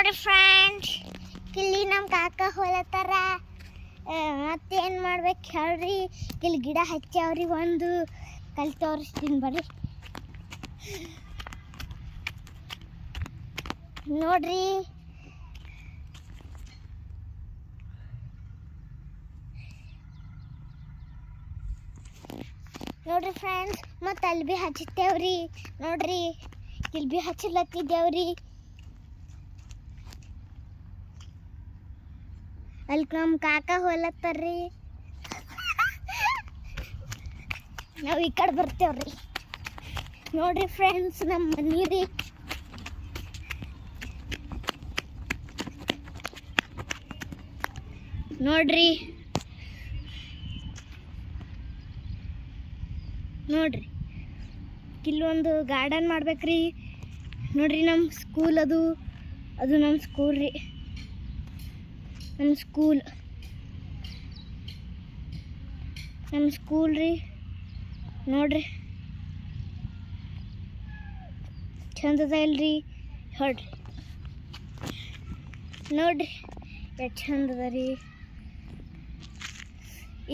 ನೋಡಿ ಫ್ರೆಂಡ್ಸ್, ಇಲ್ಲಿ ನಮ್ಮ ಕಾಕ ಹೊಲತ್ತಾರ. ಮತ್ತೇನು ಮಾಡ್ಬೇಕು ಹೇಳ್ರಿ, ಇಲ್ಲಿ ಗಿಡ ಹಚ್ಚಾವ್ರಿ. ಒಂದು ಕಲ್ ತೋರಿಸ್ತೀನಿ ಬರ್ರಿ. ನೋಡ್ರಿ ನೋಡ್ರಿ ಫ್ರೆಂಡ್ಸ್, ಮತ್ತೆ ಅಲ್ಲಿ ಭೀ ಹಚ್ಚಿತ್ತೇವ್ರಿ. ನೋಡ್ರಿ ಇಲ್ಲಿ ಭೀ ಹಚ್ಚಲತ್ತಿದ್ದೇವ್ರಿ. ಅಲ್ಲಿ ನಮ್ಮ ಕಾಕ ಹೊಲತ್ತಾರ್ರಿ. ನಾವು ಈ ಕಡೆ ಬರ್ತೇವ್ರಿ. ನೋಡ್ರಿ ಫ್ರೆಂಡ್ಸ್, ನಮ್ಮ ಮನೆ ರೀ. ನೋಡ್ರಿ ನೋಡ್ರಿ ಇಲ್ಲೊಂದು ಗಾರ್ಡನ್ ಮಾಡ್ಬೇಕ್ರಿ. ನೋಡ್ರಿ ನಮ್ಮ ಸ್ಕೂಲ್ ಅದು ನಮ್ಮ ಸ್ಕೂಲ್ ರೀ. ನಮ್ಮ ಸ್ಕೂಲ್ ರೀ. ನೋಡ್ರಿ ಚಂದದ ಇಲ್ರಿ. ಹೇಳ್ರಿ ನೋಡ್ರಿ ಎಷ್ಟು ಚಂದದ ರೀ.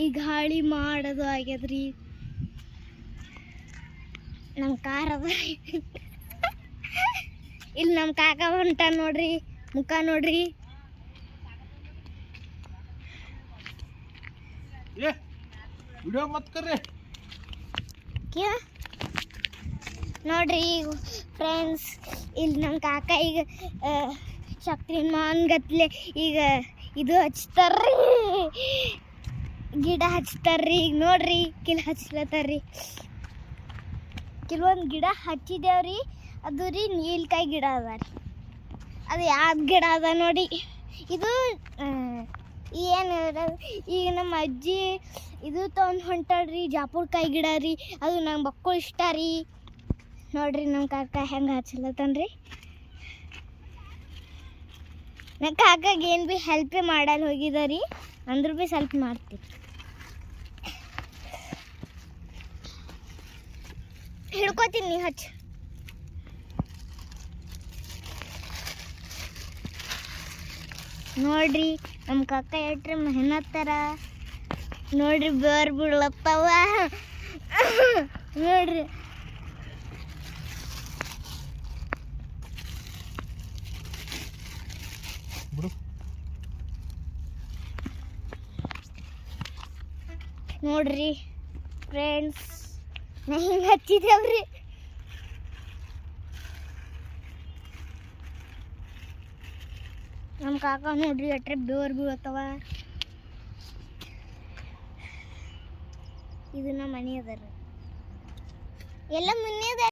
ಈ ಗಾಳಿ ಮಾಡೋದು ಆಗ್ಯದ್ರಿ. ನಮ್ಮ ಕಾರ್ ಅದ. ಇಲ್ಲಿ ನಮ್ಮ ಕಾಕ ಹೊಂಟ ನೋಡ್ರಿ. ಮುಖ ನೋಡ್ರಿ. ವಿಡಿಯೋ ಮತ್ ಕರ್ರಿ. ನೋಡ್ರಿ ಫ್ರೆಂಡ್ಸ್, ಇಲ್ಲಿ ನಮ್ಮ ಕಾಕ ಈಗ ಶಕ್ತಿಮಾನ್ ಗತ್ಲೆ ಈಗ ಇದು ಹಚ್ತಾರ್ರಿ, ಗಿಡ ಹಚ್ತಾರ್ರಿ. ಈಗ ನೋಡ್ರಿ ಕಿಲ್ ಹಚ್ಲತ್ತಾರ್ರಿ. ಕೆಲವೊಂದು ಗಿಡ ಹಚ್ಚಿದೇವ್ರಿ. ಅದು ರೀ ನೀಲ್ಕಾಯಿ ಗಿಡ ಅದ ರೀ. ಅದು ಯಾವ್ದು ಗಿಡ ಅದ ನೋಡಿ. ಇದು ಏನು ಈಗ ನಮ್ಮ ಅಜ್ಜಿ ಇದು ತೊಗೊಂಡು ಹೊಂಟಾಳ್ರಿ, ಜಾಪುರ್ಕಾಯಿ ಗಿಡ ರೀ. ಅದು ನಂಗೆ ಬಕ್ಕಳು ಇಷ್ಟ ರೀ. ನೋಡ್ರಿ ನಮ್ಮ ಕಾಕ ಹೆಂಗೆ ಹಚ್ಚಲತ್ತನ್ರಿ. ನನ್ನ ಕಾಕಾಗ ಏನು ಭೀ ಹೆಲ್ಪೇ ಮಾಡಲ್ಲ ಹೋಗಿದ ರೀ, ಅಂದ್ರೂ ಭೀ ಸ್ವಲ್ಪ ಮಾಡ್ತೀವಿ. ಹಿಡ್ಕೋತೀನಿ, ನೀವು ಹಚ್ಚ. ನೋಡ್ರಿ ನಮ್ಮ ಕಾಕ ಎಟ್ರಿ ಮೆಹನತ್ತರ. ನೋಡ್ರಿ ಬೇರ್ ಬೀಳತ್ತವ. ನೋಡ್ರಿ ನೋಡ್ರಿ ಫ್ರೆಂಡ್ಸ್, ನಾ ಹಿಂಗೆ ಹಚ್ಚಿದೇವ್ರಿ. ನಮ್ಮ ಕಾಕ ನೋಡ್ರಿ ಎಟ್ರೆ ಬೇರ್ ಬೀಳತ್ತವ. ಇದು ನಮ್ಮ ಮನೆ ಅದ ರೀ. ಎಲ್ಲ ಮನೆ ಅದ.